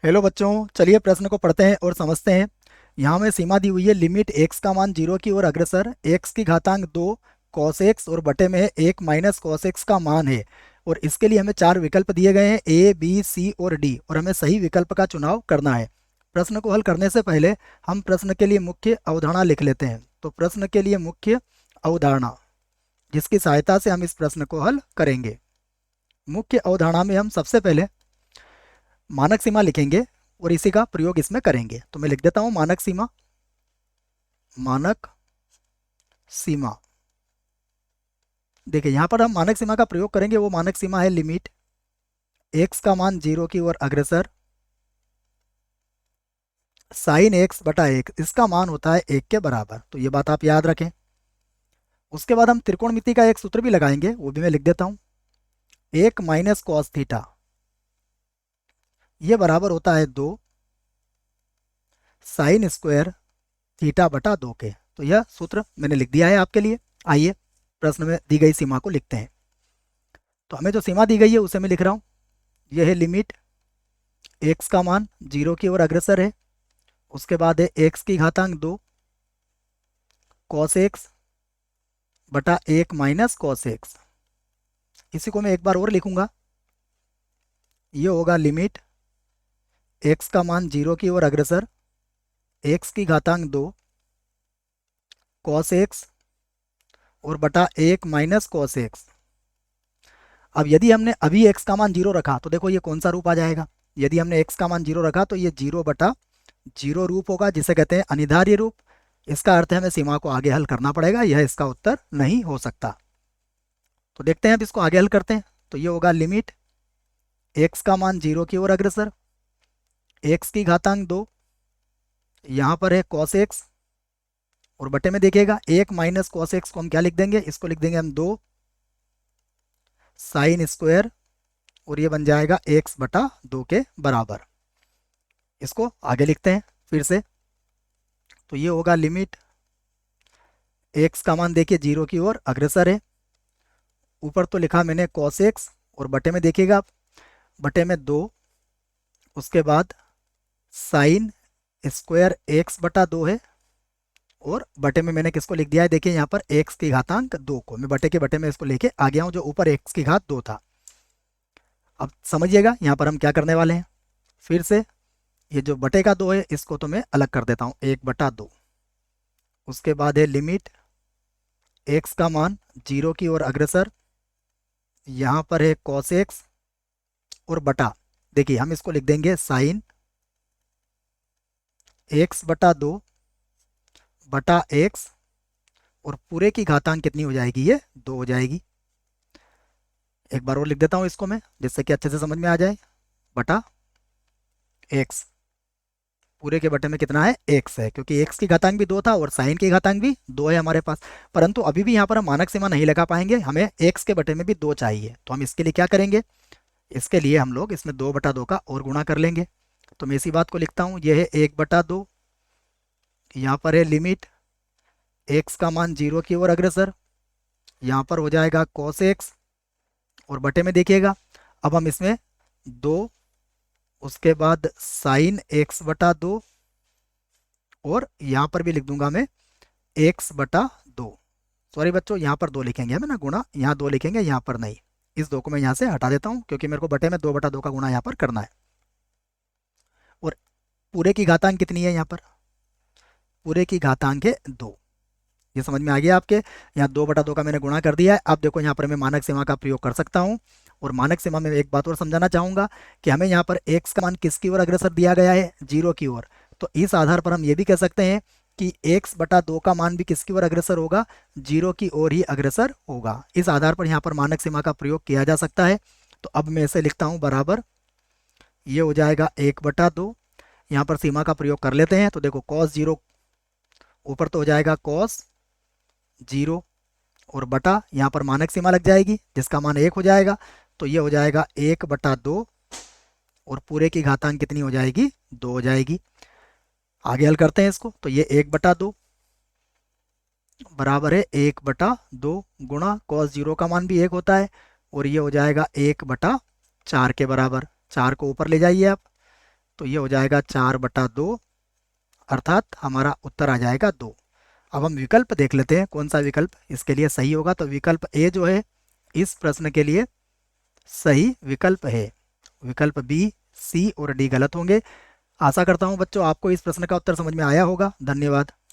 Hello बच्चों, चलिए प्रश्न को पढ़ते हैं और समझते हैं। यहाँ में सीमा दी हुई है, लिमिट एक्स का मान जीरो की ओर अग्रसर, एक्स की घातांक 2 कॉस एक्स और बटे में है 1 माइनस कॉस एक्स का मान है। और इसके लिए हमें चार विकल्प दिए गए हैं, ए बी सी और डी, और हमें सही विकल्प का चुनाव करना है। प्रश्न को हल करने से पहले हम प्रश्न के लिए मुख्य अवधारणा लिख लेते हैं। तो प्रश्न के लिए मुख्य अवधारणा, जिसकी सहायता से हम इस प्रश्न को हल करेंगे। मुख्य अवधारणा में हम सबसे पहले मानक सीमा लिखेंगे और इसी का प्रयोग इसमें करेंगे। तो मैं लिख देता हूं मानक सीमा। मानक सीमा, देखिए यहां पर हम मानक सीमा का प्रयोग करेंगे। वो मानक सीमा है लिमिट एक्स का मान जीरो की ओर अग्रसर, साइन एक्स बटा एक, इसका मान होता है एक के बराबर। तो ये बात आप याद रखें। उसके बाद हम त्रिकोणमिति का एक सूत्र भी लगाएंगे, वो भी मैं लिख देता हूं। एक माइनस कॉस थीटा, ये बराबर होता है 2 साइन स्क्वायर थीटा बटा 2 के। तो यह सूत्र मैंने लिख दिया है आपके लिए। आइए प्रश्न में दी गई सीमा को लिखते हैं। तो हमें जो सीमा दी गई है उसे मैं लिख रहा हूँ। यह है लिमिट एक्स का मान जीरो की ओर अग्रसर है, उसके बाद है एक्स की घातांक 2 कॉस एक्स बटा 1 माइनस कॉस एक्स। इसी को मैं एक बार और लिखूंगा। ये होगा लिमिट एक्स का मान जीरो की ओर अग्रसर, एक्स की घातांक 2 कॉस एक्स और बटा 1 माइनस कॉस एक्स। अब यदि हमने अभी एक्स का मान जीरो रखा तो देखो ये कौन सा रूप आ जाएगा। यदि हमने एक्स का मान जीरो रखा तो ये जीरो बटा जीरो रूप होगा, जिसे कहते हैं अनिधार्य रूप। इसका अर्थ है हमें सीमा को आगे हल करना पड़ेगा, यह इसका उत्तर नहीं हो सकता। तो देखते हैं अब इसको आगे हल करते हैं। तो ये होगा लिमिट एक्स का मान जीरो की ओर अग्रसर, एक्स की घातांक 2, यहाँ पर है कॉस एक्स और बटे में देखिएगा 1 माइनस कॉस एक्स को हम क्या लिख देंगे, इसको लिख देंगे हम 2 साइन स्क्वायर और ये बन जाएगा एक्स बटा 2 के बराबर। इसको आगे लिखते हैं फिर से। तो ये होगा लिमिट एक्स का मान देखिए जीरो की ओर अग्रसर है, ऊपर तो लिखा मैंने कॉस एक्स और बटे में देखिएगा आप, बटे में 2, उसके बाद साइन स्क्वायर एक्स बटा 2 है और बटे में मैंने किसको लिख दिया है, देखिए यहाँ पर एक्स की घातांक 2 को मैं बटे के बटे में इसको लेके आ गया हूँ, जो ऊपर एक्स की घात 2 था। अब समझिएगा यहाँ पर हम क्या करने वाले हैं। फिर से ये जो बटे का 2 है इसको तो मैं अलग कर देता हूँ, 1/2। उसके बाद है लिमिट एक्स का मान जीरो की ओर अग्रसर, यहाँ पर है कॉस एक्स और बटा, देखिए हम इसको लिख देंगे साइन एक्स बटा 2 बटा एक्स और पूरे की घातांक कितनी हो जाएगी, ये 2 हो जाएगी। एक बार और लिख देता हूँ इसको मैं, जिससे कि अच्छे से समझ में आ जाए। बटा एक्स, पूरे के बटे में कितना है, एक्स है, क्योंकि एक्स की घातांक भी 2 था और साइन की घातांक भी 2 है हमारे पास। परंतु अभी भी यहाँ पर हम मानक सीमा नहीं लगा पाएंगे, हमें एक्स के बटे में भी 2 चाहिए। तो हम इसके लिए क्या करेंगे, इसके लिए हम लोग इसमें 2/2 का और गुणा कर लेंगे। तो मैं इसी बात को लिखता हूँ, यह है 1/2। यहाँ पर है लिमिट एक्स का मान जीरो की ओर अग्रसर, यहाँ पर हो जाएगा कॉस एक्स और बटे में देखिएगा अब हम इसमें 2, उसके बाद साइन एक्स बटा 2 और यहाँ पर भी लिख दूंगा मैं एक्स बटा 2। सॉरी बच्चों, यहाँ पर 2 लिखेंगे हमें ना गुणा, यहाँ 2 लिखेंगे, यहाँ पर नहीं। इस 2 को मैं यहाँ से हटा देता हूँ क्योंकि मेरे को बटे में 2/2 का गुणा यहाँ पर करना है। और पूरे की घातांक कितनी है, यहाँ पर पूरे की घातांक है 2। ये समझ में आ गया आपके। यहाँ 2/2 का मैंने गुणा कर दिया है। अब देखो यहाँ पर मैं मानक सीमा का प्रयोग कर सकता हूँ। और मानक सीमा में एक बात और समझाना चाहूंगा कि हमें यहाँ पर एक्स का मान किसकी ओर अग्रसर दिया गया है, जीरो की ओर। तो इस आधार पर हम ये भी कह सकते हैं कि x/2 का मान भी किसकी ओर अग्रसर होगा, जीरो की ओर ही अग्रसर होगा। इस आधार पर यहाँ पर मानक सीमा का प्रयोग किया जा सकता है। तो अब मैं इसे लिखता हूँ बराबर, ये हो जाएगा 1/2। यहाँ पर सीमा का प्रयोग कर लेते हैं। तो देखो कॉस जीरो, ऊपर तो हो जाएगा कॉस जीरो और बटा यहाँ पर मानक सीमा लग जाएगी जिसका मान 1 हो जाएगा। तो ये हो जाएगा 1/2 और पूरे की घातांक कितनी हो जाएगी, 2 हो जाएगी। आगे हल करते हैं इसको। तो ये 1/2 बराबर है 1/2 गुणा कॉस जीरो का मान भी 1 होता है और ये हो जाएगा 1/4 के बराबर। 4 को ऊपर ले जाइए आप, तो ये हो जाएगा 4/2, अर्थात हमारा उत्तर आ जाएगा 2। अब हम विकल्प देख लेते हैं कौन सा विकल्प इसके लिए सही होगा। तो विकल्प ए जो है इस प्रश्न के लिए सही विकल्प है। विकल्प बी, सी और डी गलत होंगे। आशा करता हूँ बच्चों आपको इस प्रश्न का उत्तर समझ में आया होगा। धन्यवाद।